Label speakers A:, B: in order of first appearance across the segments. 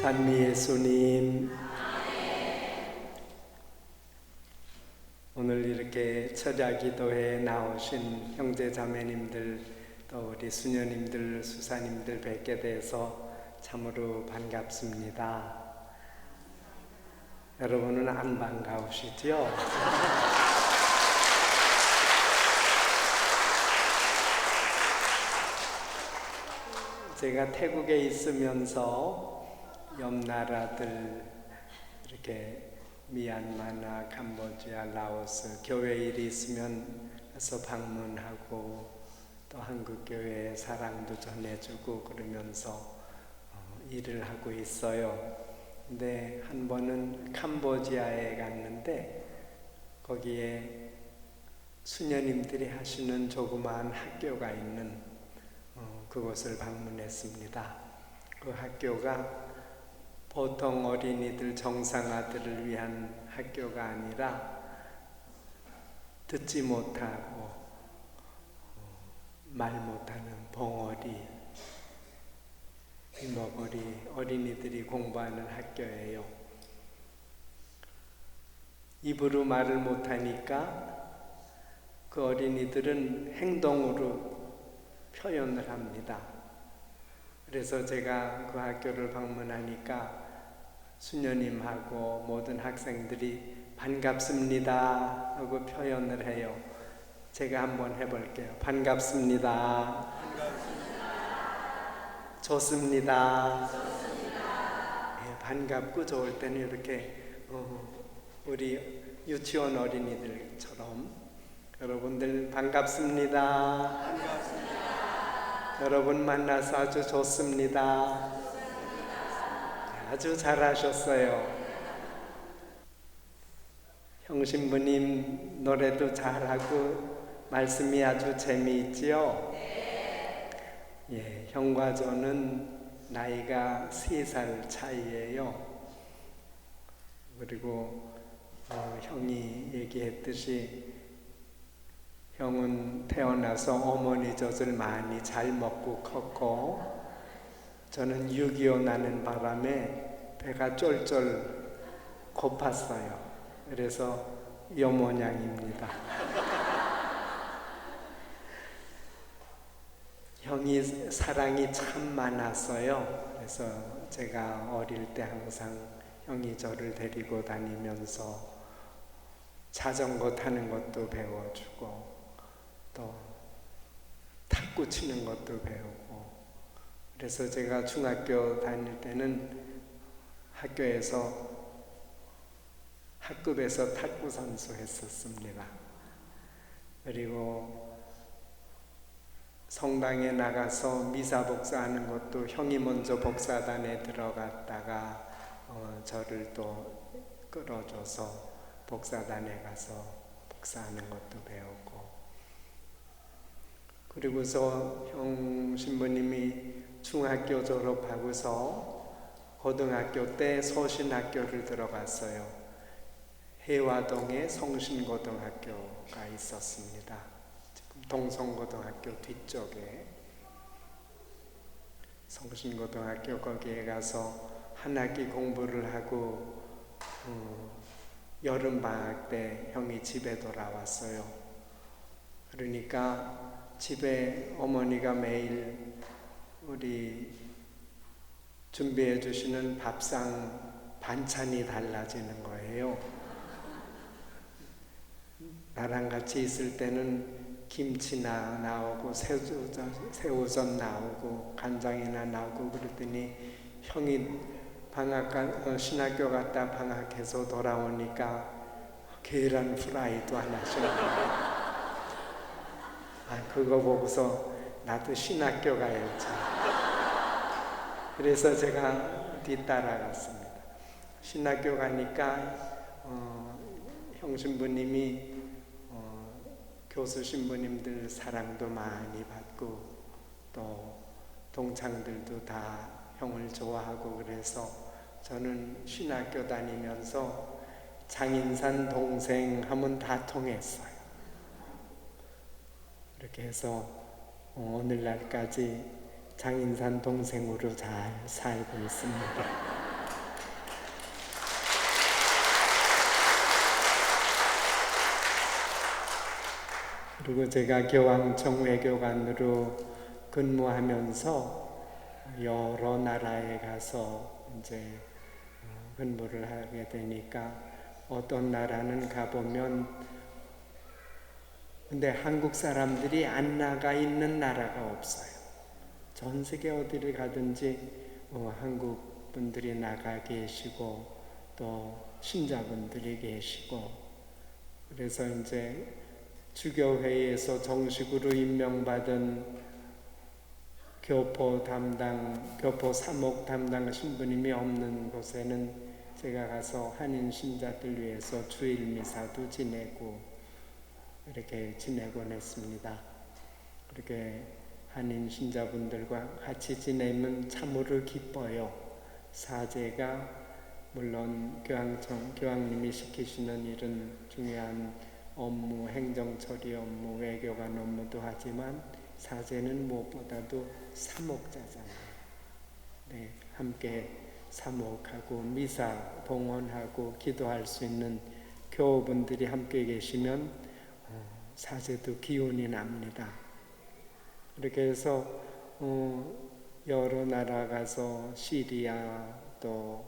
A: 찬미 예수님, 오늘 이렇게 철야 기도회에 나오신 형제 자매님들, 또 우리 수녀님들, 수사님들 뵙게 돼서 참으로 반갑습니다. 여러분은 안 반가우시죠? 제가 태국에 있으면서 옆 나라들 이렇게 미얀마나 캄보디아, 라오스 교회 일이 있으면 가서 방문하고 또 한국 교회에 사랑도 전해주고 그러면서 일을 하고 있어요. 근데 한 번은 캄보디아에 갔는데 거기에 수녀님들이 하시는 조그마한 학교가 있는 그곳을 방문했습니다. 그 학교가 보통 어린이들, 정상아들을 위한 학교가 아니라 듣지 못하고 말 못하는 봉어리, 귀머거리 어린이들이 공부하는 학교예요. 입으로 말을 못하니까 그 어린이들은 행동으로 표현을 합니다. 그래서 제가 그 학교를 방문하니까 수녀님하고 모든 학생들이 반갑습니다 하고 표현을 해요. 제가 한번 해볼게요. 반갑습니다. 반갑습니다. 좋습니다. 좋습니다. 예, 반갑고 좋을 때는 이렇게 우리 유치원 어린이들처럼 여러분들 반갑습니다. 반갑습니다. 여러분 만나서 아주 좋습니다. 아주 잘하셨어요. 형신부님 노래도 잘하고 말씀이 아주 재미있지요? 예, 형과 저는 나이가 3살 차이예요. 그리고 형이 얘기했듯이 형은 태어나서 어머니 젖을 많이 잘 먹고 컸고 저는 6.25 나는 바람에 배가 쫄쫄 고팠어요. 그래서 요 모양입니다. 형이 사랑이 참 많았어요. 그래서 제가 어릴 때 항상 형이 저를 데리고 다니면서 자전거 타는 것도 배워주고 또 탁구 치는 것도 배우고 그래서 제가 중학교 다닐 때는 학교에서 학급에서 탁구 선수 했었습니다. 그리고 성당에 나가서 미사 복사하는 것도 형이 먼저 복사단에 들어갔다가 저를 또 끌어줘서 복사단에 가서 복사하는 것도 배우고 그리고서 형 신부님이 중학교 졸업하고서 고등학교 때 서신학교를 들어갔어요. 해화동에 성신고등학교가 있었습니다. 지금 동성고등학교 뒤쪽에 성신고등학교 거기에 가서 한 학기 공부를 하고 여름방학 때 형이 집에 돌아왔어요. 그러니까 집에 어머니가 매일 우리 준비해 주시는 밥상 반찬이 달라지는 거예요. 나랑 같이 있을 때는 김치나 나오고 새우젓 나오고 간장이나 나오고 그랬더니 형이 신학교 갔다 방학해서 돌아오니까 계란 프라이도 하나씩 그거 보고서 나도 신학교 가야지. 그래서 제가 뒤따라갔습니다. 신학교 가니까 형신부님이 교수 신부님들 사랑도 많이 받고 또 동창들도 다 형을 좋아하고 그래서 저는 신학교 다니면서 장인산 동생 하면 다 통했어요. 이렇게 해서 오늘날까지 장인산 동생으로 잘 살고 있습니다. 그리고 제가 교황청 외교관으로 근무하면서 여러 나라에 가서 이제 근무를 하게 되니까 어떤 나라는 가보면 근데 한국 사람들이 안 나가 있는 나라가 없어요. 전 세계 어디를 가든지 한국 분들이 나가 계시고 또 신자분들이 계시고 그래서 이제 주교회에서 정식으로 임명받은 교포 사목 담당 신부님이 없는 곳에는 제가 가서 한인 신자들 위해서 주일 미사도 지내고 이렇게 지내곤 했습니다. 그렇게 한인 신자분들과 같이 지내면 참으로 기뻐요. 사제가 물론 교황님이 시키시는 이런 중요한 업무, 행정처리 업무, 외교관 업무도 하지만 사제는 무엇보다도 사목자잖아요. 네, 함께 사목하고 미사 봉헌하고 기도할 수 있는 교우분들이 함께 계시면 사제도 기운이 납니다. 이렇게 해서 여러 나라 가서 시리아 또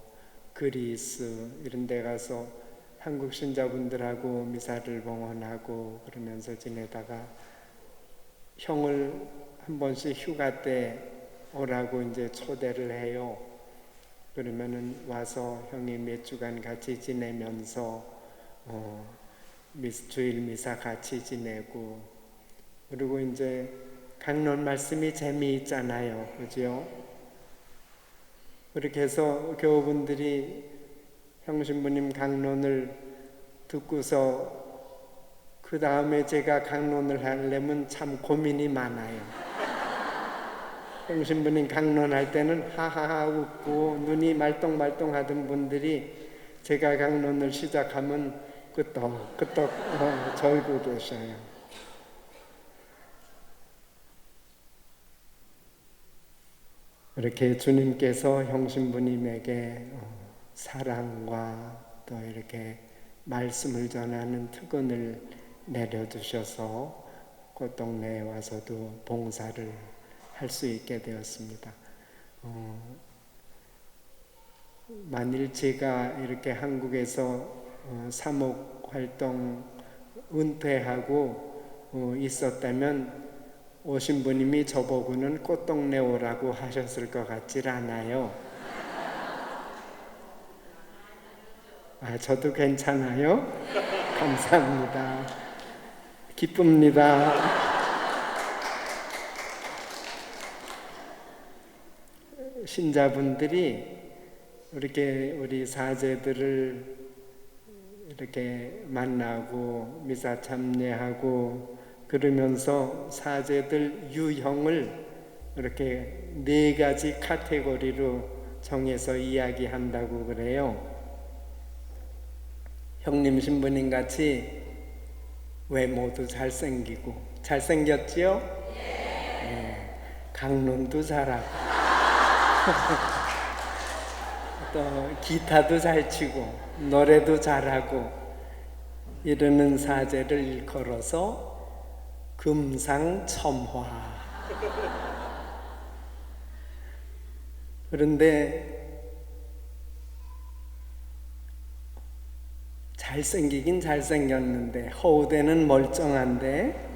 A: 그리스 이런 데 가서 한국 신자분들하고 미사를 봉헌하고 그러면서 지내다가 형을 한 번씩 휴가 때 오라고 이제 초대를 해요. 그러면은 와서 형이 몇 주간 같이 지내면서 주일 미사 같이 지내고 그리고 이제 강론 말씀이 재미있잖아요. 그죠? 그렇게 해서 교우분들이 형신부님 강론을 듣고서 그 다음에 제가 강론을 하려면 참 고민이 많아요. 형신부님 강론할 때는 하하하 웃고 눈이 말똥말똥 하던 분들이 제가 강론을 시작하면 끄떡끄떡 절고 계셔요. 이렇게 주님께서 형신부님에게 사랑과 또 이렇게 말씀을 전하는 특권을 내려주셔서 꽃동네에 와서도 봉사를 할 수 있게 되었습니다. 만일 제가 이렇게 한국에서 사목 활동 은퇴하고 있었다면 오신 분님이 저보고는 꽃동네 오라고 하셨을 것 같질 않아요. 저도 괜찮아요? 감사합니다. 기쁩니다. 신자분들이 이렇게 우리 사제들을 이렇게 만나고 미사 참여하고 그러면서 사제들 유형을 이렇게 4가지 카테고리로 정해서 이야기한다고 그래요. 형님 신부님 같이 외모도 잘생기고 잘생겼지요? 네. 강론도 잘하고 또 기타도 잘 치고 노래도 잘하고 이러는 사제를 일컬어서 금상첨화. 그런데 잘생기긴 잘생겼는데 허우대는 멀쩡한데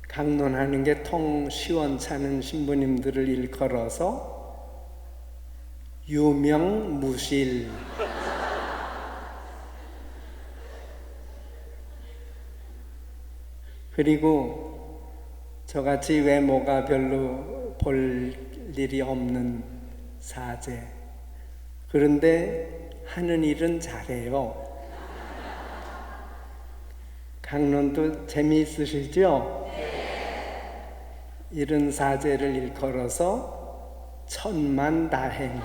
A: 강론하는 게 통 시원찮은 신부님들을 일컬어서 유명무실. 그리고 저같이 외모가 별로 볼 일이 없는 사제. 그런데 하는 일은 잘해요. 강론도 재미있으시죠? 이런 사제를 일컬어서 천만다행.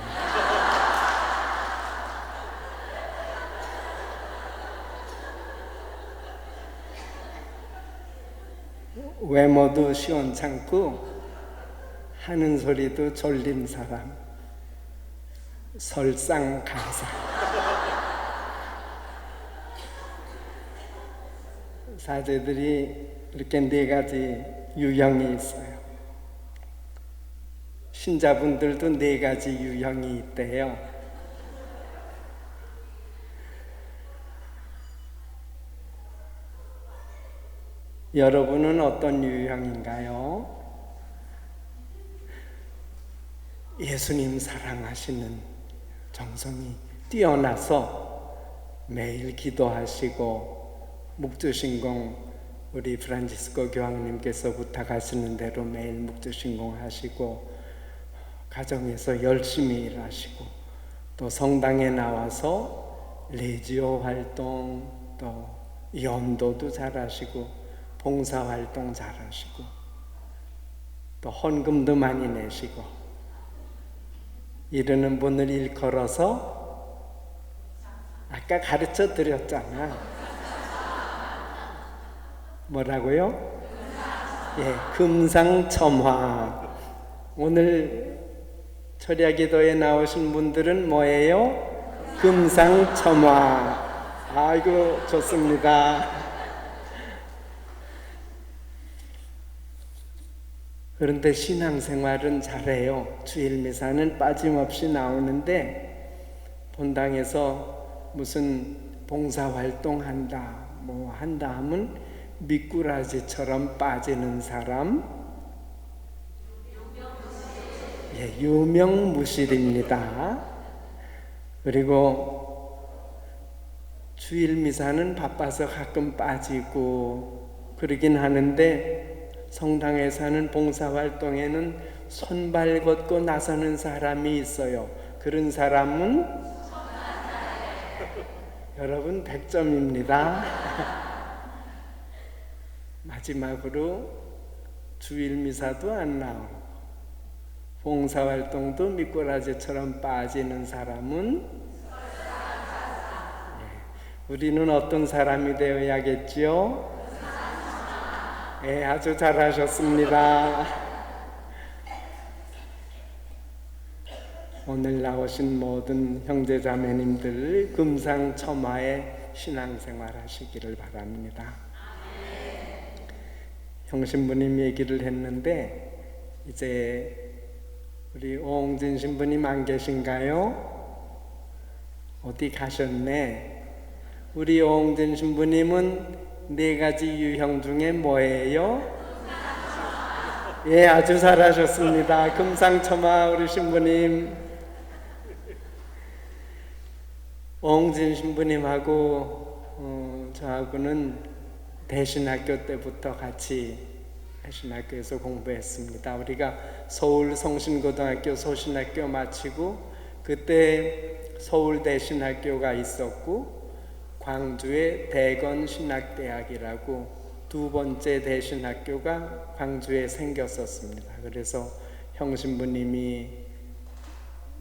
A: 외모도 시원찮고 하는 소리도 졸린 사람. 설상가사. 사제들이 이렇게 네 가지 유형이 있어요. 신자분들도 네 가지 유형이 있대요. 여러분은 어떤 유형인가요? 예수님 사랑하시는 정성이 뛰어나서 매일 기도하시고 묵주신공 우리 프란치스코 교황님께서 부탁하시는 대로 매일 묵주신공 하시고 가정에서 열심히 일하시고 또 성당에 나와서 레지오 활동 또 연도도 잘하시고 봉사활동 잘하시고 또 헌금도 많이 내시고 이러는 분을 일컬어서 아까 가르쳐 드렸잖아. 뭐라고요? 예, 금상첨화. 오늘 철야기도에 나오신 분들은 뭐예요? 금상첨화. 아이고 좋습니다. 그런데 신앙생활은 잘해요. 주일미사는 빠짐없이 나오는데 본당에서 무슨 봉사활동한다 뭐 한다 하면 미꾸라지처럼 빠지는 사람, 예, 유명무실입니다. 그리고 주일미사는 바빠서 가끔 빠지고 그러긴 하는데 성당에서 하는 봉사활동에는 손발 걷고 나서는 사람이 있어요. 그런 사람은 여러분 100점입니다. 마지막으로 주일미사도 안 나오고 봉사활동도 미꾸라지처럼 빠지는 사람은 우리는 어떤 사람이 되어야겠지요? 네, 아주 잘하셨습니다. 오늘 나오신 모든 형제자매님들 금상첨화의 신앙생활 하시기를 바랍니다. 형신부님 얘기를 했는데 이제 우리 오홍진 신부님 안 계신가요? 어디 가셨네? 우리 오홍진 신부님은 네 가지 유형 중에 뭐예요? 예, 아주 잘하셨습니다. 금상첨화 우리 신부님. 오홍진 신부님하고 저하고는 대신학교 때부터 같이 대신학교에서 공부했습니다. 우리가 서울 성신고등학교 소신학교 마치고 그때 서울 대신학교가 있었고 광주의 대건신학대학이라고 두 번째 대신학교가 광주에 생겼었습니다. 그래서 형신부님이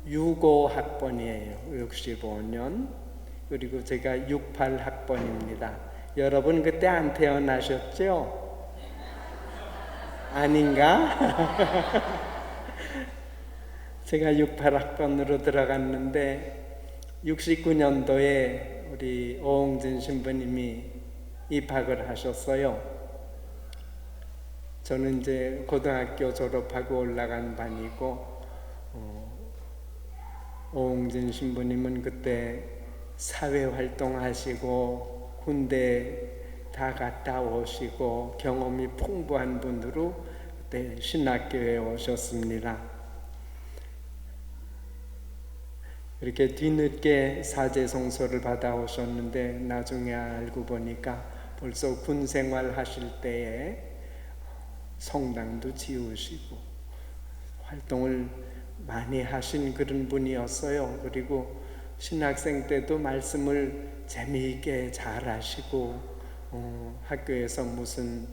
A: 65학번이에요. 65년. 그리고 제가 68학번입니다. 여러분 그때 안 태어나셨죠? 아닌가? 제가 68학번으로 들어갔는데 69년도에 우리 오홍진 신부님이 입학을 하셨어요. 저는 이제 고등학교 졸업하고 올라간 반이고 오홍진 신부님은 그때 사회활동 하시고 군대 다 갔다 오시고 경험이 풍부한 분으로 그때 신학교에 오셨습니다. 이렇게 뒤늦게 사제성소를 받아오셨는데 나중에 알고 보니까 벌써 군 생활 하실 때에 성당도 지으시고 활동을 많이 하신 그런 분이었어요. 그리고 신학생 때도 말씀을 재미있게 잘 하시고 학교에서 무슨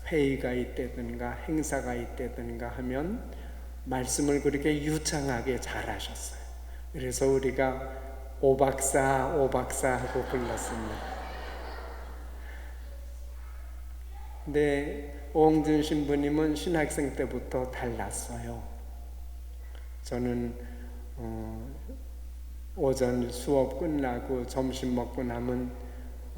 A: 회의가 있다든가 행사가 있다든가 하면 말씀을 그렇게 유창하게 잘 하셨어요. 그래서 우리가 오박사 하고 불렀습니다. 근데 오홍준 신부님은 신학생 때부터 달랐어요. 저는 오전 수업 끝나고 점심 먹고 나면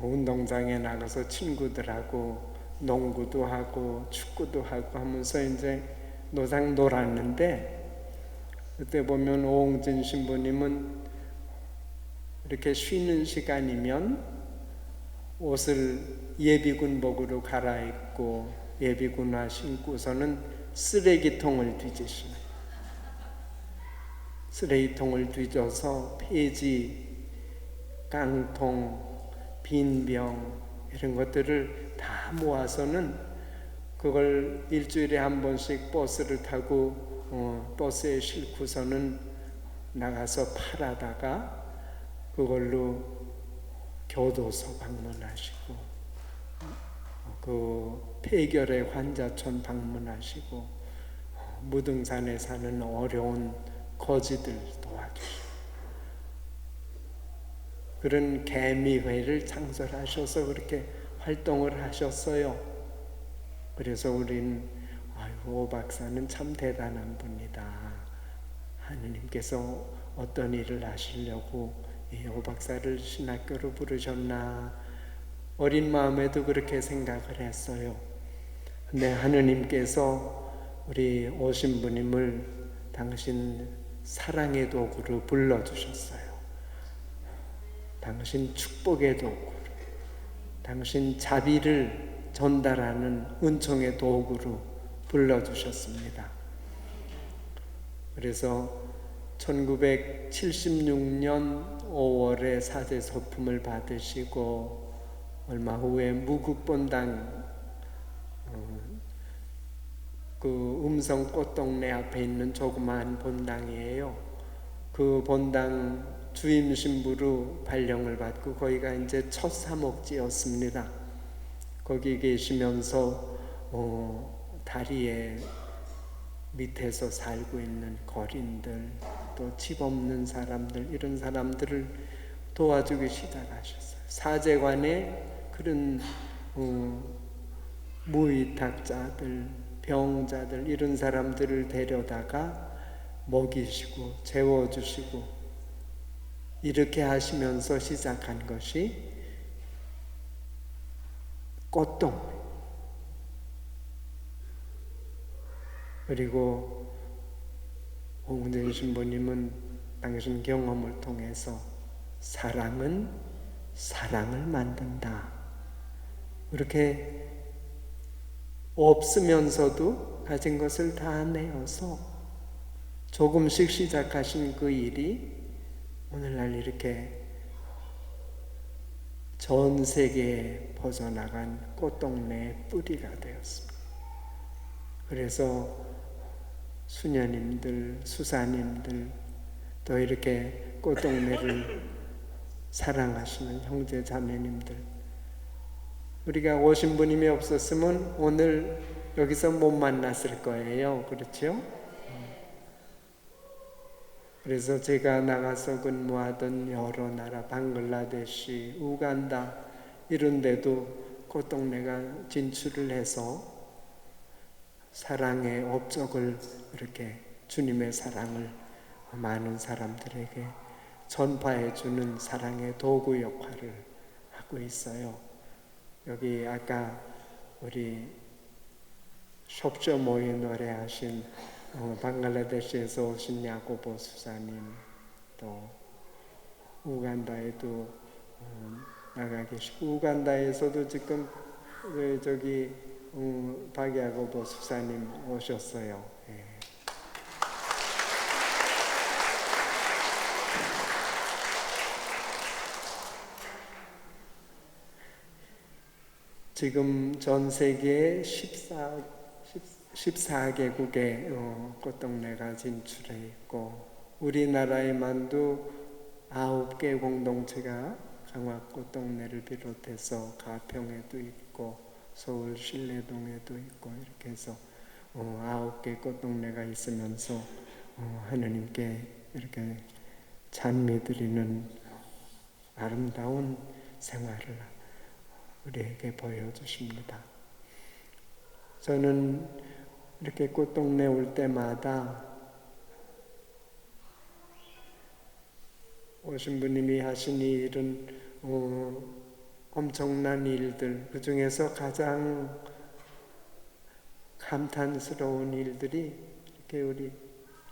A: 운동장에 나가서 친구들하고 농구도 하고 축구도 하고 하면서 이제 노상 놀았는데, 그때 보면 오홍진 신부님은 이렇게 쉬는 시간이면 옷을 예비군복으로 갈아입고 예비군화 신고서는 쓰레기통을 뒤지시는, 쓰레기통을 뒤져서 폐지, 깡통, 빈병 이런 것들을 다 모아서는 그걸 일주일에 한 번씩 버스를 타고 버스에 싣고서는 나가서 팔아다가 그걸로 교도소 방문하시고 그 폐결의 환자촌 방문하시고 무등산에 사는 어려운 거지들 도와주시고 그런 개미회를 창설하셔서 그렇게 활동을 하셨어요. 그래서 우린 오 박사는 참 대단한 분이다. 하느님께서 어떤 일을 하시려고 오 박사를 신학교로 부르셨나, 어린 마음에도 그렇게 생각을 했어요. 근데 하느님께서 우리 오신부님을 당신 사랑의 도구로 불러주셨어요. 당신 축복의 도구로, 당신 자비를 전달하는 은총의 도구로 불러주셨습니다. 그래서 1976년 5월에 사제 소품을 받으시고 얼마 후에 무국본당 그 음성 꽃동네 앞에 있는 조그마한 본당이에요. 그 본당 주임 신부로 발령을 받고 거기가 이제 첫 사목지였습니다. 거기 계시면서 다리에 밑에서 살고 있는 거린들, 또 집 없는 사람들, 이런 사람들을 도와주기 시작하셨어요. 사제관에 그런 무위탁자들, 병자들 이런 사람들을 데려다가 먹이시고 재워주시고 이렇게 하시면서 시작한 것이 꽃동. 그리고 오홍진 신부님은 당신 경험을 통해서 사랑은 사랑을 만든다. 그렇게 없으면서도 가진 것을 다 내어서 조금씩 시작하신 그 일이 오늘날 이렇게 전 세계에 퍼져나간 꽃동네의 뿌리가 되었습니다. 그래서 수녀님들, 수사님들, 또 이렇게 꽃동네를 사랑하시는 형제 자매님들, 우리가 오신부님이 없었으면 오늘 여기서 못 만났을 거예요. 그렇죠? 그래서 제가 나가서 근무하던 여러 나라, 방글라데시, 우간다 이런 데도 꽃동네가 진출을 해서 사랑의 업적을 이렇게 주님의 사랑을 많은 사람들에게 전파해 주는 사랑의 도구 역할을 하고 있어요. 여기 아까 우리 숍쇼 모이 노래하신 방글라데시에서 오신 야고보 수사님, 또 우간다에도 나가 계시고 우간다에서도 지금 저기 박야고보 수사님 오셨어요. 예. 지금 전 세계 14개국에 꽃동네가 진출해 있고 우리나라에만도 9개 공동체가 강화꽃동네를 비롯해서 가평에도 있고 서울 신례동에도 있고 이렇게 해서 9개 꽃동네가 있으면서 하느님께 이렇게 찬미드리는 아름다운 생활을 우리에게 보여주십니다. 저는 이렇게 꽃동네 올 때마다 오신 부님이 하신 이 일은 엄청난 일들, 그 중에서 가장 감탄스러운 일들이 이렇게 우리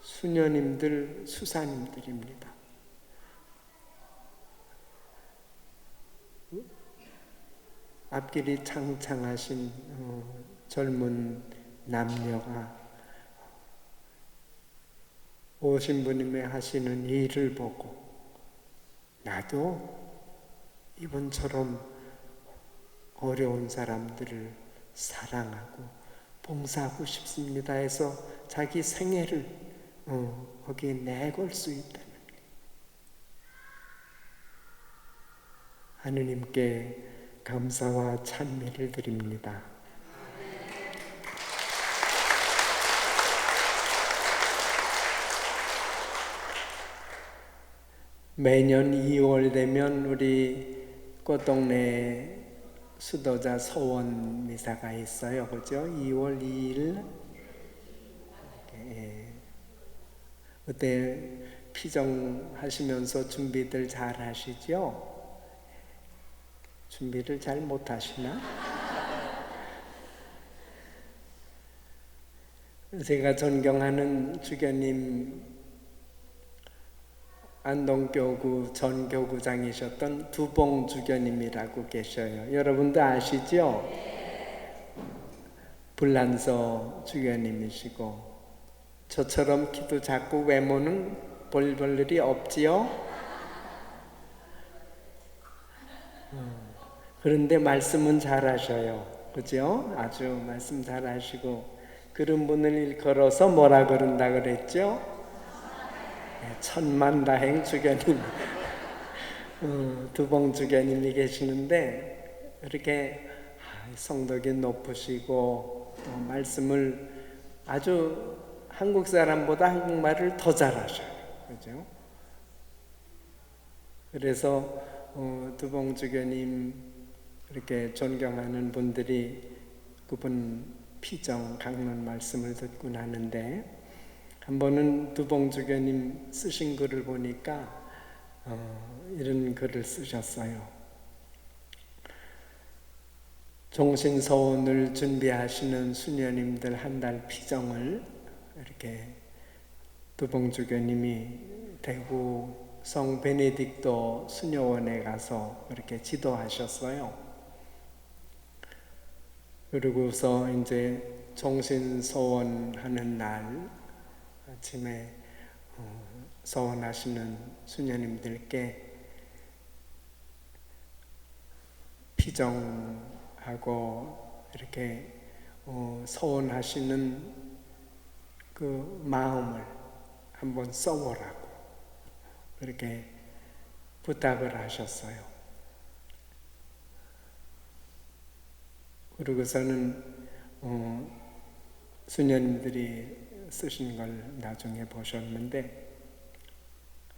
A: 수녀님들, 수사님들입니다. 앞길이 창창하신 젊은 남녀가 오신부님의 하시는 일을 보고 나도 이분처럼 어려운 사람들을 사랑하고 봉사하고 싶습니다 해서 자기 생애를 거기에 내걸 수 있다는 하느님께 감사와 찬미를 드립니다. 매년 2월 되면 우리 꽃동네 수도자 서원 미사가 있어요. 그죠? 2월 2일. 그때 피정하시면서 준비들 잘 하시죠? 준비를 잘 못 하시나? 제가 존경하는 주교님, 안동교구 전 교구장이셨던 두봉 주교님이라고 계셔요. 여러분도 아시죠? 불란서 주교님이시고 저처럼 키도 작고 외모는 볼 일이 없지요? 그런데 말씀은 잘하셔요. 그죠? 아주 말씀 잘하시고 그런 분을 일컬어서 뭐라 그런다 그랬죠? 천만다행 주교님, 두봉 주교님이 계시는데 이렇게 성덕이 높으시고 또 말씀을 아주 한국 사람보다 한국말을 더 잘하셔요. 그죠? 그래서 두봉 주교님 이렇게 존경하는 분들이 그분 피정 강론 말씀을 듣고 나는데 한 번은 두봉 주교님 쓰신 글을 보니까 이런 글을 쓰셨어요. 종신서원을 준비하시는 수녀님들 한 달 피정을 이렇게 두봉 주교님이 대구 성 베네딕토 수녀원에 가서 이렇게 지도하셨어요. 그러고서 이제 종신서원 하는 날 아침에 서원하시는 수녀님들께 피정하고 이렇게 서원하시는 그 마음을 한번 써보라고 그렇게 부탁을 하셨어요. 그러고서는 수녀님들이 쓰신 걸 나중에 보셨는데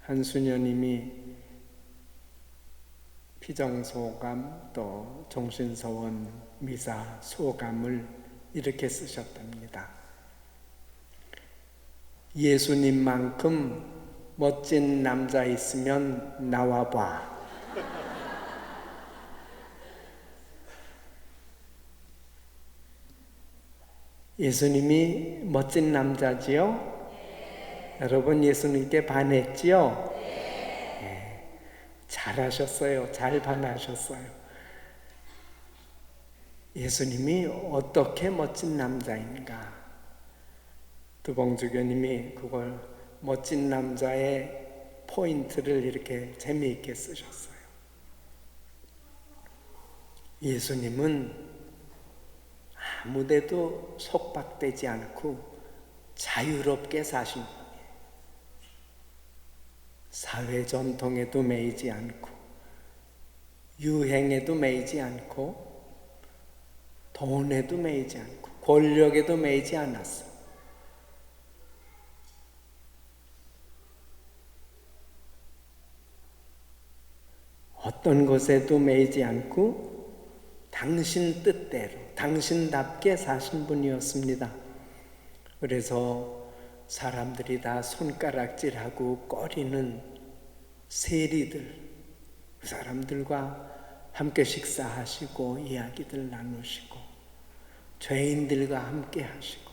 A: 한 수녀님이 피정소감 또 종신서원 미사 소감을 이렇게 쓰셨답니다. 예수님만큼 멋진 남자 있으면 나와봐. 예수님이 멋진 남자지요? 여러분 예수님께 반했지요? 잘하셨어요. 잘 반하셨어요. 예수님이 어떻게 멋진 남자인가? 두봉 주교님이 그걸 멋진 남자의 포인트를 이렇게 재미있게 쓰셨어요. 예수님은 아무데도 속박되지 않고 자유롭게 사신 분이에요. 사회 전통에도 매이지 않고 유행에도 매이지 않고 돈에도 매이지 않고 권력에도 매이지 않았어. 어떤 것에도 매이지 않고 당신 뜻대로 당신답게 사신 분이었습니다. 그래서 사람들이 다 손가락질하고 꺼리는 세리들, 그 사람들과 함께 식사하시고 이야기들 나누시고 죄인들과 함께 하시고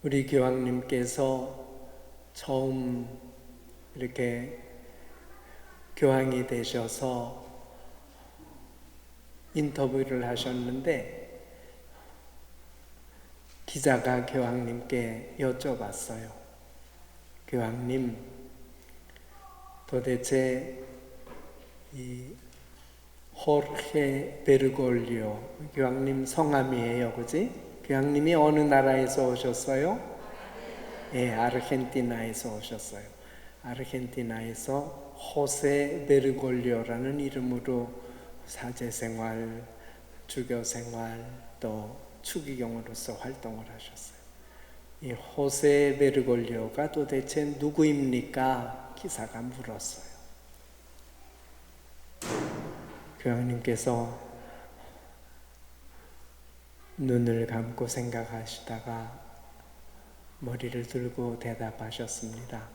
A: 우리 교황님께서 처음 이렇게 교황이 되셔서 인터뷰를 하셨는데 기자가 교황님께 여쭤봤어요. 교황님, 도대체 이 호르헤 베르골리오, 교황님 성함이에요, 그지? 교황님이 어느 나라에서 오셨어요? 예, 아르헨티나에서 오셨어요. 아르헨티나에서 호세 베르골리오라는 이름으로 사제생활, 주교생활, 또 추기경으로서 활동을 하셨어요. 이 호세 베르골리오가 도대체 누구입니까? 기사가 물었어요. 교황님께서 눈을 감고 생각하시다가 머리를 들고 대답하셨습니다.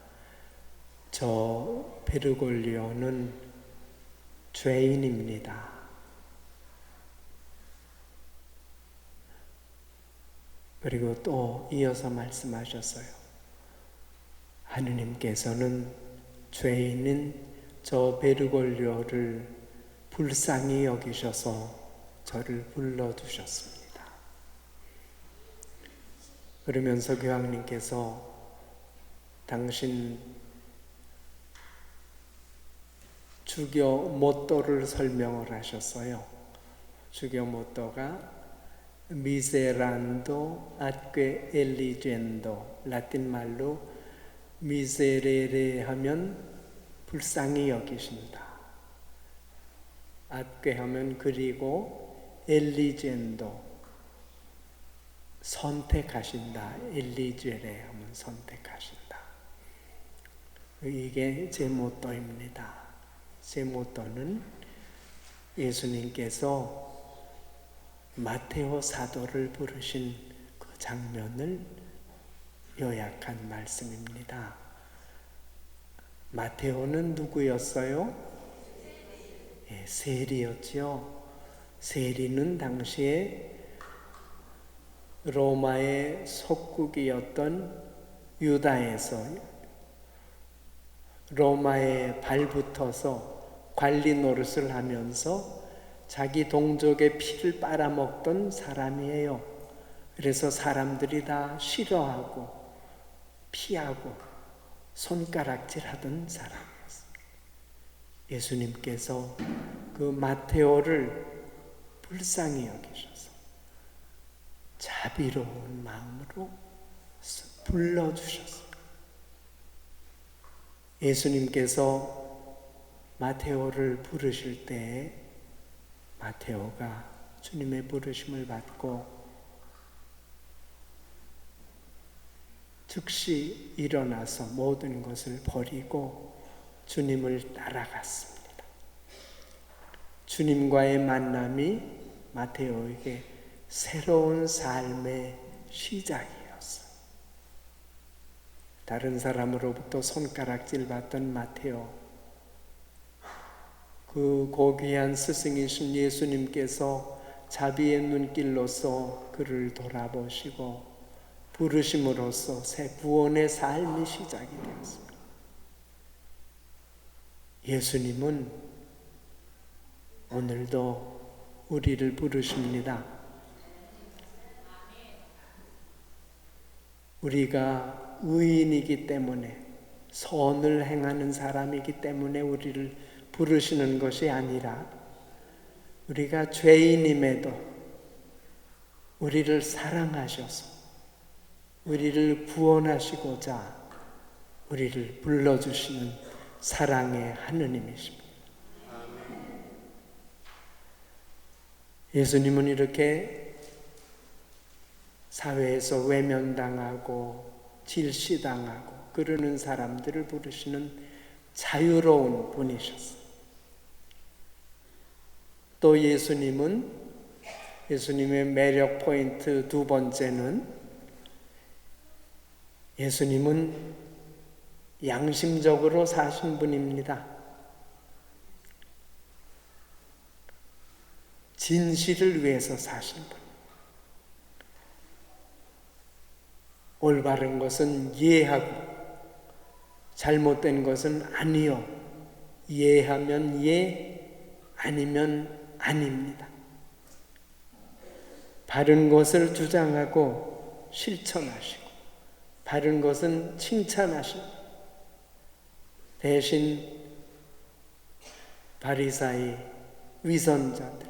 A: 저 베르골리오는 죄인입니다. 그리고 또 이어서 말씀하셨어요. 하느님께서는 죄인인 저 베르골리오를 불쌍히 여기셔서 저를 불러두셨습니다. 그러면서 교황님께서 당신 주교 모토를 설명을 하셨어요. 주교 모토가 미세란도 atque eligendo, 라틴 말로 미세레레 하면 불쌍히 여기신다. atque 하면 그리고 eligendo 선택하신다. 엘리제레 하면 선택하신다. 이게 제 모토입니다. 제 모토는 예수님께서 마테오 사도를 부르신 그 장면을 요약한 말씀입니다. 마테오는 누구였어요? 예, 세리였죠. 세리는 당시에 로마의 속국이었던 유다에서 로마에 발붙어서 관리 노릇을 하면서 자기 동족의 피를 빨아먹던 사람이에요. 그래서 사람들이 다 싫어하고 피하고 손가락질하던 사람이었어요. 예수님께서 그 마테오를 불쌍히 여기셔서 자비로운 마음으로 불러주셨습니다. 예수님께서 마테오를 부르실 때 마테오가 주님의 부르심을 받고 즉시 일어나서 모든 것을 버리고 주님을 따라갔습니다. 주님과의 만남이 마테오에게 새로운 삶의 시작이었어요. 다른 사람으로부터 손가락질 받던 마테오, 그 고귀한 스승이신 예수님께서 자비의 눈길로서 그를 돌아보시고 부르심으로써 새 구원의 삶이 시작이 되었습니다. 예수님은 오늘도 우리를 부르십니다. 우리가 의인이기 때문에 선을 행하는 사람이기 때문에 우리를 부르시는 것이 아니라 우리가 죄인임에도 우리를 사랑하셔서 우리를 구원하시고자 우리를 불러주시는 사랑의 하느님이십니다. 예수님은 이렇게 사회에서 외면당하고 질시당하고 그러는 사람들을 부르시는 자유로운 분이셨어요. 또 예수님의 매력 포인트 두 번째는 예수님은 양심적으로 사신 분입니다. 진실을 위해서 사신 분. 올바른 것은 예하고 잘못된 것은 아니요. 예하면 예, 아니면 아닙니다. 바른 것을 주장하고 실천하시고 바른 것은 칭찬하시고 대신 바리사이, 위선자들,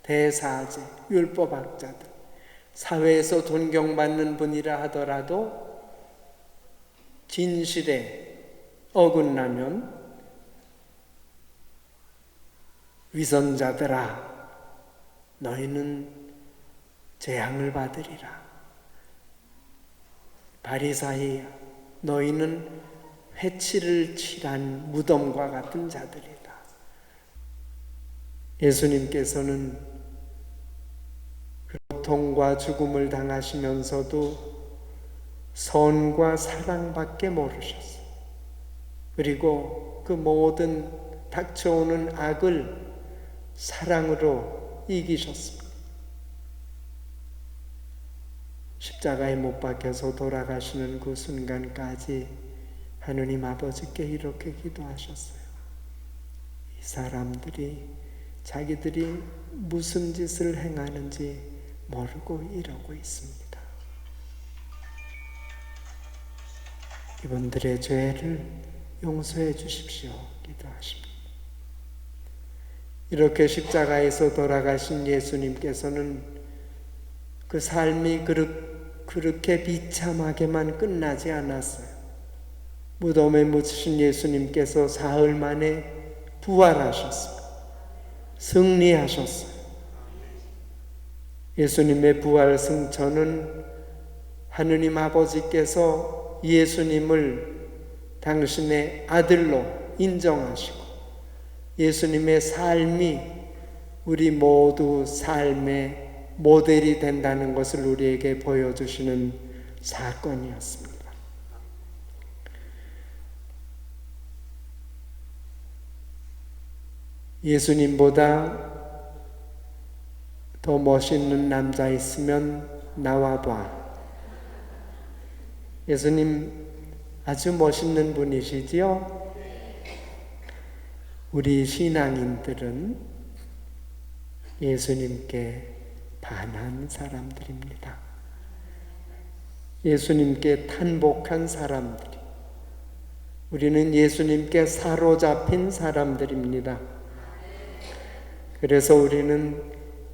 A: 대사제, 율법학자들 사회에서 존경받는 분이라 하더라도 진실에 어긋나면 위선자들아 너희는 재앙을 받으리라. 바리사이 너희는 회칠을 칠한 무덤과 같은 자들이다. 예수님께서는 고통과 죽음을 당하시면서도 선과 사랑밖에 모르셨어요. 그리고 그 모든 닥쳐오는 악을 사랑으로 이기셨습니다. 십자가에 못 박혀서 돌아가시는 그 순간까지 하느님 아버지께 이렇게 기도하셨어요. 이 사람들이 자기들이 무슨 짓을 행하는지 모르고 이러고 있습니다. 이분들의 죄를 용서해 주십시오. 기도하십니다. 이렇게 십자가에서 돌아가신 예수님께서는 그 삶이 그렇게 비참하게만 끝나지 않았어요. 무덤에 묻히신 예수님께서 사흘 만에 부활하셨습니다. 승리하셨어요. 예수님의 부활 승천은 하느님 아버지께서 예수님을 당신의 아들로 인정하시고 예수님의 삶이 우리 모두 삶의 모델이 된다는 것을 우리에게 보여주시는 사건이었습니다. 예수님보다 더 멋있는 남자 있으면 나와봐. 예수님 아주 멋있는 분이시지요? 우리 신앙인들은 예수님께 반한 사람들입니다. 예수님께 탄복한 사람들이, 우리는 예수님께 사로잡힌 사람들입니다. 그래서 우리는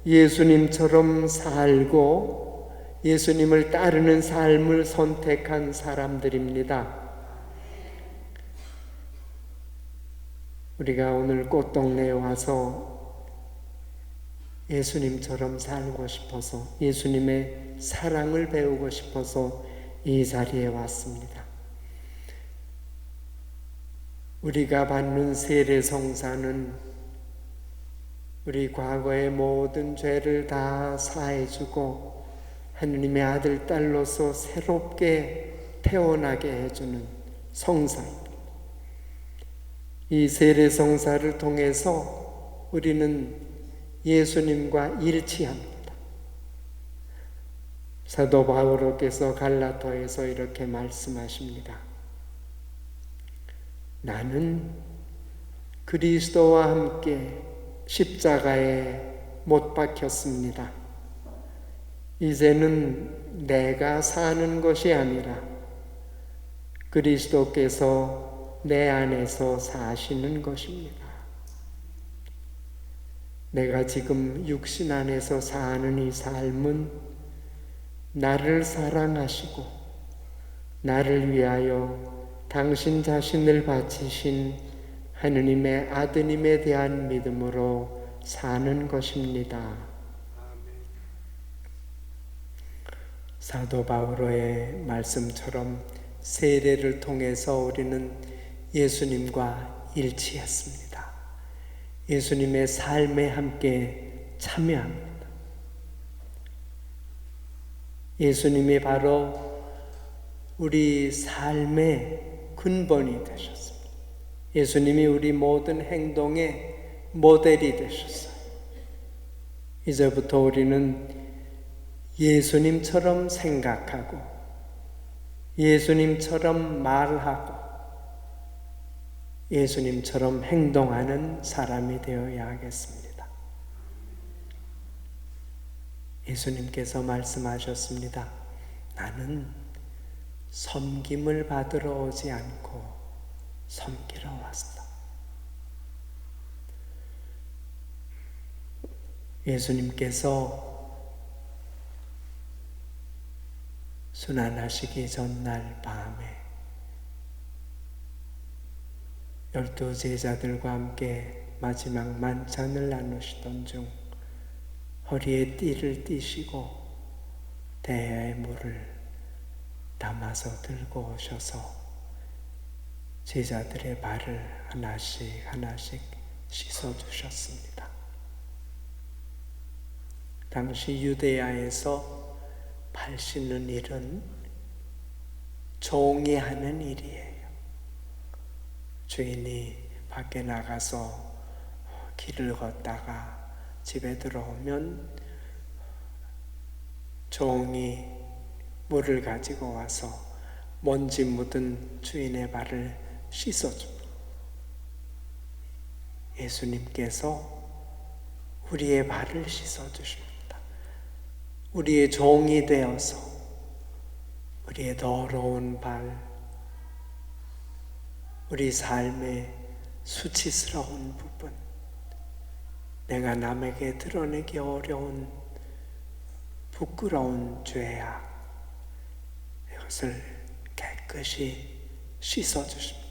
A: 예수님처럼 살고 예수님을 따르는 삶을 선택한 사람들입니다. 우리가 오늘 꽃동네에 와서 예수님처럼 살고 싶어서 예수님의 사랑을 배우고 싶어서 이 자리에 왔습니다. 우리가 받는 세례성사는 우리 과거의 모든 죄를 다 사해주고 하느님의 아들, 딸로서 새롭게 태어나게 해주는 성사입니다. 이 세례성사를 통해서 우리는 예수님과 일치합니다. 사도 바울께서 갈라터에서 이렇게 말씀하십니다. 나는 그리스도와 함께 십자가에 못 박혔습니다. 이제는 내가 사는 것이 아니라 그리스도께서 내 안에서 사시는 것입니다. 내가 지금 육신 안에서 사는 이 삶은 나를 사랑하시고 나를 위하여 당신 자신을 바치신 하느님의 아드님에 대한 믿음으로 사는 것입니다. 사도 바울의 말씀처럼 세례를 통해서 우리는 예수님과 일치했습니다. 예수님의 삶에 함께 참여합니다. 예수님이 바로 우리 삶의 그 근본이 되셨습니다. 예수님이 우리 모든 행동의 모델이 되셨어요. 이제부터 우리는 예수님처럼 생각하고 예수님처럼 말하고 예수님처럼 행동하는 사람이 되어야 하겠습니다. 예수님께서 말씀하셨습니다. 나는 섬김을 받으러 오지 않고 섬기러 왔다. 예수님께서 순환하시기 전날 밤에 12 제자들과 함께 마지막 만찬을 나누시던 중 허리에 띠를 띠시고 대야에 물을 담아서 들고 오셔서 제자들의 발을 하나씩 하나씩 씻어주셨습니다. 당시 유대야에서 발 씻는 일은 종이 하는 일이에요. 주인이 밖에 나가서 길을 걷다가 집에 들어오면 종이 물을 가지고 와서 먼지 묻은 주인의 발을 씻어줍니다. 예수님께서 우리의 발을 씻어주십니다. 우리의 종이 되어서 우리의 더러운 발, 우리 삶의 수치스러운 부분, 내가 남에게 드러내기 어려운 부끄러운 죄악, 이것을 깨끗이 씻어주십니다.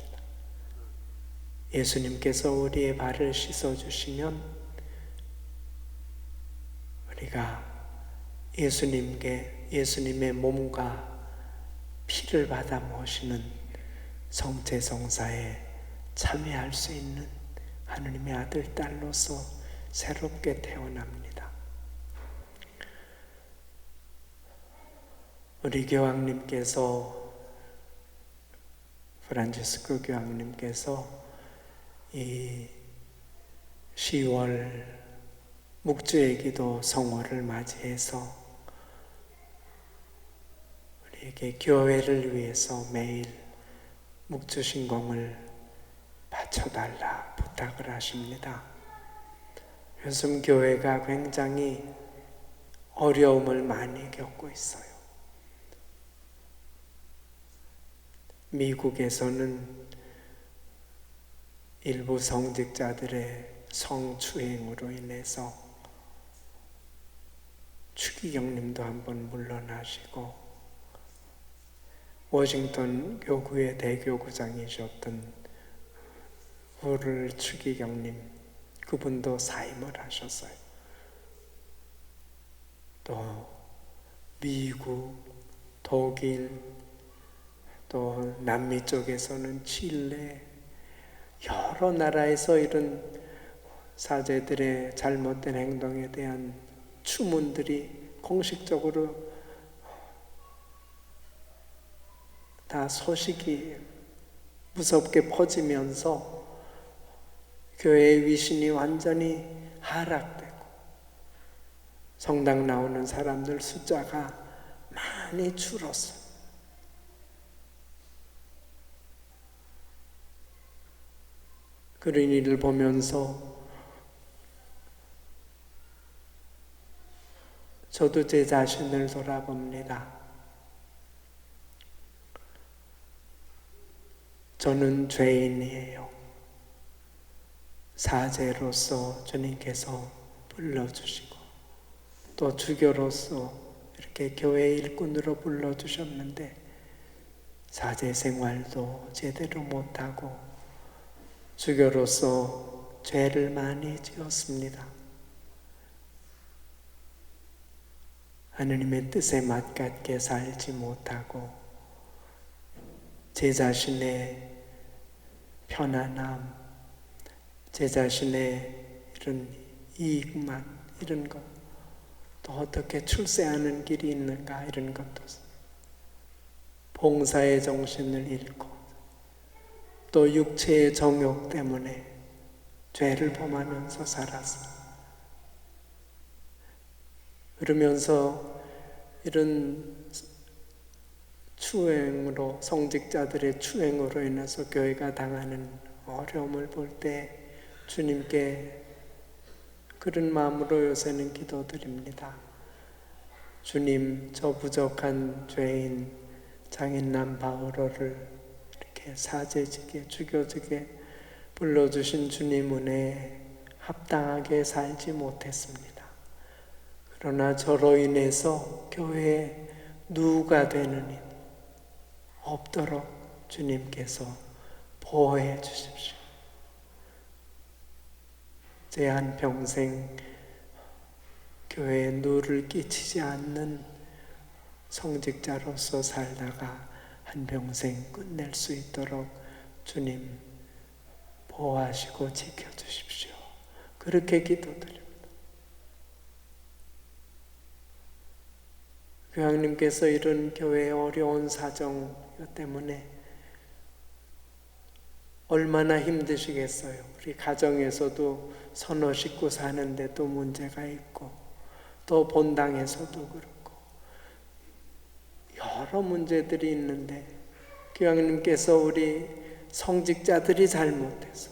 A: 예수님께서 우리의 발을 씻어주시면 우리가 예수님의 몸과 피를 받아 모시는 성체성사에 참여할 수 있는 하느님의 아들, 딸로서 새롭게 태어납니다. 우리 교황님께서, 프란치스코 교황님께서 이 10월 묵주의 기도 성호를 맞이해서 우리에게 교회를 위해서 매일 묵주신공을 바쳐달라 부탁을 하십니다. 요즘 교회가 굉장히 어려움을 많이 겪고 있어요. 미국에서는 일부 성직자들의 성추행으로 인해서 추기경님도 한번 물러나시고, 워싱턴 교구의 대교구장이셨던 후를 추기경님, 그분도 사임을 하셨어요. 또 미국, 독일, 또 남미 쪽에서는 칠레, 여러 나라에서 이런 사제들의 잘못된 행동에 대한 추문들이 공식적으로 다 소식이 무섭게 퍼지면서 교회의 위신이 완전히 하락되고 성당 나오는 사람들 숫자가 많이 줄었어요. 그런 일을 보면서 저도 제 자신을 돌아봅니다. 저는 죄인이에요. 사제로서 주님께서 불러주시고 또 주교로서 이렇게 교회 일꾼으로 불러주셨는데 사제 생활도 제대로 못하고 주교로서 죄를 많이 지었습니다. 하느님의 뜻에 맞게 살지 못하고 제 자신의 편안함, 제 자신의 이런 이익만, 이런 것, 또 어떻게 출세하는 길이 있는가 이런 것도 봉사의 정신을 잃고 또 육체의 정욕 때문에 죄를 범하면서 살았어. 그러면서 이런 추행으로, 성직자들의 추행으로 인해서 교회가 당하는 어려움을 볼 때 주님께 그런 마음으로 요새는 기도드립니다. 주님, 저 부족한 죄인 장인남 바오로를 이렇게 사제지게, 주교지게 불러주신 주님 은혜에 합당하게 살지 못했습니다. 그러나 저로 인해서 교회에 누가 되는 일 없도록 주님께서 보호해 주십시오. 제 한평생 교회에 누를 끼치지 않는 성직자로서 살다가 한평생 끝낼 수 있도록 주님 보호하시고 지켜주십시오. 그렇게 기도드립니다. 교황님께서 이런 교회의 어려운 사정 때문에 얼마나 힘드시겠어요. 우리 가정에서도 서너 식구 사는데 또 문제가 있고, 또 본당에서도 그렇고 여러 문제들이 있는데 교황님께서 우리 성직자들이 잘못해서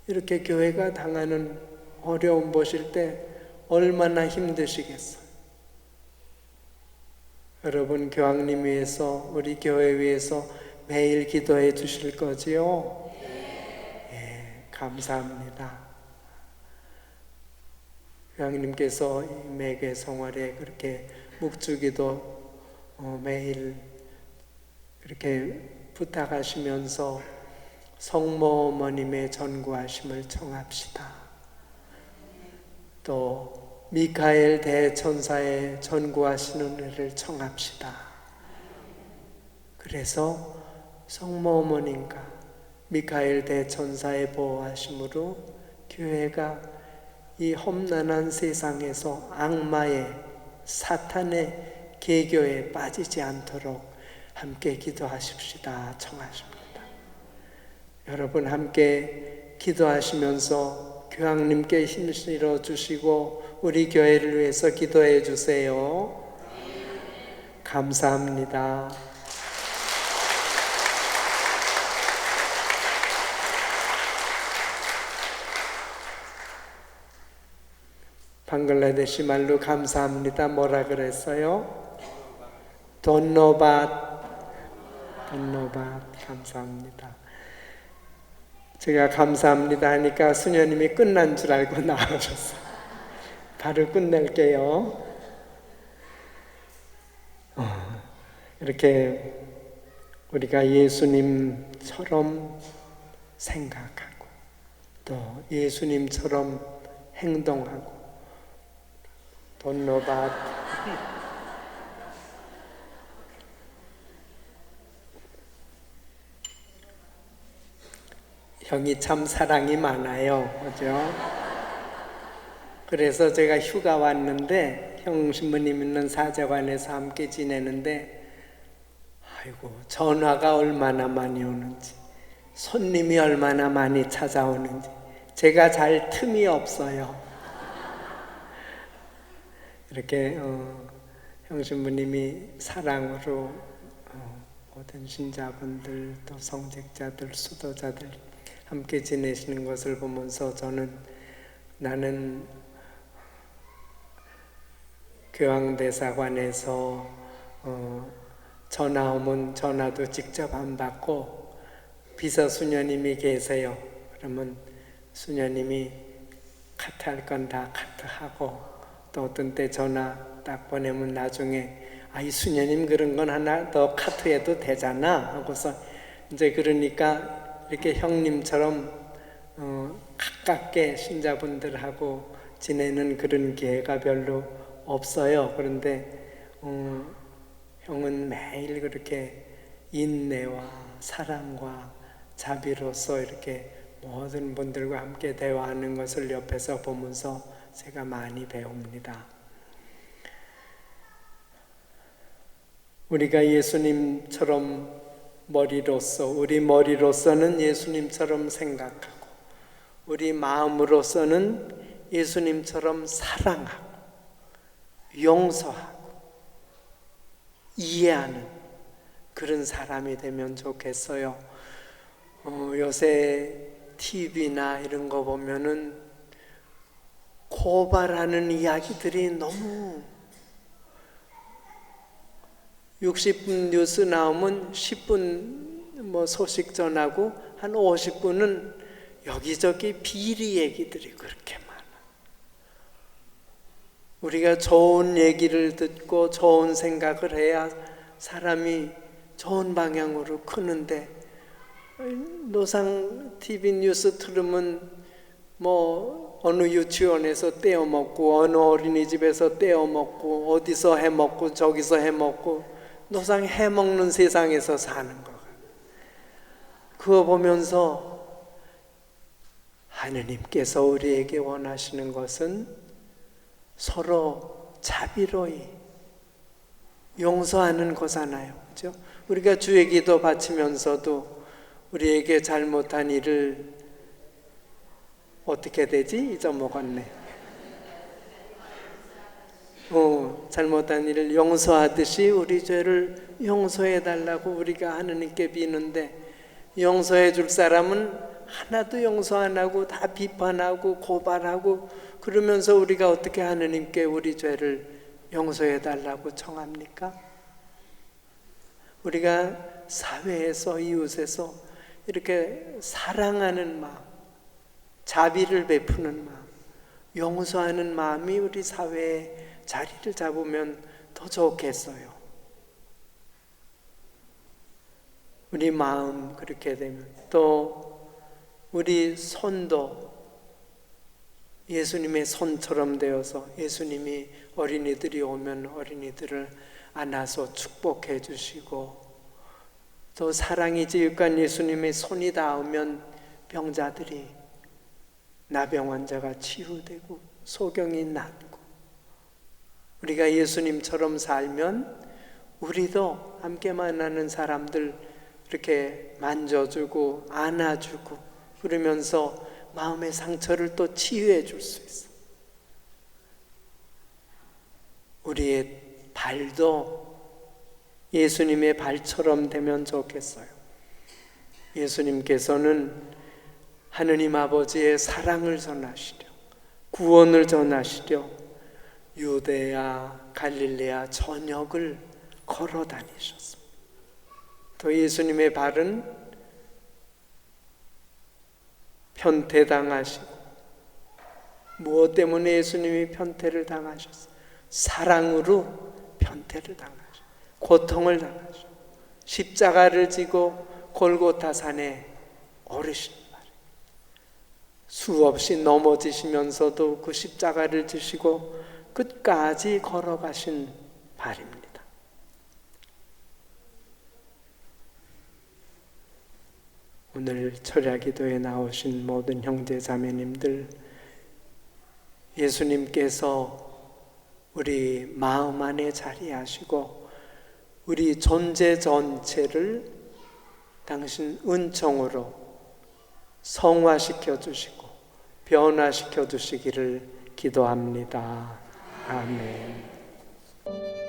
A: 이렇게 교회가 당하는 어려움 보실 때 얼마나 힘드시겠어요. 여러분, 교황님 위해서, 우리 교회 위해서 매일 기도해 주실 거지요? 예, 감사합니다. 교황님께서 매개 성월에 그렇게 묵주기도 매일 이렇게 부탁하시면서 성모 어머님의 전구하심을 청합시다. 또 미카엘 대천사의 전구하시는 은혜를 청합시다. 그래서 성모 어머님과 미카엘 대천사의 보호하심으로 교회가 이 험난한 세상에서 악마의, 사탄의 계교에 빠지지 않도록 함께 기도하십시다. 청하십니다. 여러분 함께 기도하시면서 교황님께 힘 실어 주시고 우리 교회를 위해서 기도해 주세요. 감사합니다. 방글라데시 말로 감사합니다. 뭐라 그랬어요? 돈노밭. 감사합니다. 제가 감사합니다 하니까 수녀님이 끝난 줄 알고 나오셨어요. 바로 끝낼게요. 이렇게 우리가 예수님처럼 생각하고 또 예수님처럼 행동하고 돈노밭 형이 참 사랑이 많아요. 그죠? 그래서 제가 휴가 왔는데 형 신부님 있는 사제관에서 함께 지내는데 아이고 전화가 얼마나 많이 오는지 손님이 얼마나 많이 찾아오는지 제가 잘 틈이 없어요. 이렇게 형 신부님이 사랑으로 모든 신자분들 또 성직자들 수도자들 함께 지내시는 것을 보면서 나는 교황대사관에서 전화 오면 전화도 직접 안 받고 비서 수녀님이 계세요. 그러면 수녀님이 카트 할 건 다 카트하고 또 어떤 때 전화 딱 보내면 나중에 이 수녀님 그런 건 하나 더 카트해도 되잖아 하고서 이제 그러니까 이렇게 형님처럼 가깝게 신자분들하고 지내는 그런 기회가 별로 없어요. 그런데 형은 매일 그렇게 인내와 사랑과 자비로서 이렇게 모든 분들과 함께 대화하는 것을 옆에서 보면서 제가 많이 배웁니다. 우리가 예수님처럼 머리로서, 우리 머리로서는 예수님처럼 생각하고, 우리 마음으로서는 예수님처럼 사랑하고, 용서하고, 이해하는 그런 사람이 되면 좋겠어요. 요새 TV나 이런 거 보면은 고발하는 이야기들이 너무 60분 뉴스 나오면 10분 뭐 소식 전하고 한 50분은 여기저기 비리 얘기들이 그렇게 많아. 우리가 좋은 얘기를 듣고 좋은 생각을 해야 사람이 좋은 방향으로 크는데, 노상 TV 뉴스 틀으면 뭐 어느 유치원에서 떼어먹고 어느 어린이집에서 떼어먹고 어디서 해먹고 저기서 해먹고 노상 해먹는 세상에서 사는 거. 그거 보면서 하느님께서 우리에게 원하시는 것은 서로 자비로이 용서하는 거잖아요. 그렇죠? 우리가 주의 기도 바치면서도 우리에게 잘못한 일을 어떻게 되지? 잊어먹었네. 잘못한 일을 용서하듯이 우리 죄를 용서해 달라고 우리가 하느님께 비는데, 용서해 줄 사람은 하나도 용서 안 하고 다 비판하고 고발하고 그러면서 우리가 어떻게 하느님께 우리 죄를 용서해 달라고 청합니까? 우리가 사회에서, 이웃에서 이렇게 사랑하는 마음, 자비를 베푸는 마음, 용서하는 마음이 우리 사회에 자리를 잡으면 더 좋겠어요. 우리 마음 그렇게 되면, 또 우리 손도 예수님의 손처럼 되어서 예수님이 어린이들이 오면 어린이들을 안아서 축복해 주시고, 또 사랑이 지극한 예수님의 손이 닿으면 병자들이, 나병 환자가 치유되고 소경이 낫고, 우리가 예수님처럼 살면 우리도 함께 만나는 사람들 이렇게 만져주고 안아주고 그러면서 마음의 상처를 또 치유해 줄 수 있어. 우리의 발도 예수님의 발처럼 되면 좋겠어요. 예수님께서는 하느님 아버지의 사랑을 전하시려, 구원을 전하시려 유대야 갈릴레아 전역을 걸어 다니셨습니다. 또 예수님의 발은 편태당하시고, 무엇 때문에 예수님이 편태를 당하셨어요? 사랑으로 편태를 당하셨어요. 고통을 당하셨어요. 십자가를 지고 골고타 산에 오르신 말이에요. 수없이 넘어지시면서도 그 십자가를 지시고 끝까지 걸어가신 발입니다. 오늘 철야기도에 나오신 모든 형제 자매님들, 예수님께서 우리 마음 안에 자리하시고 우리 존재 전체를 당신 은총으로 성화시켜 주시고 변화시켜 주시기를 기도합니다. 아멘.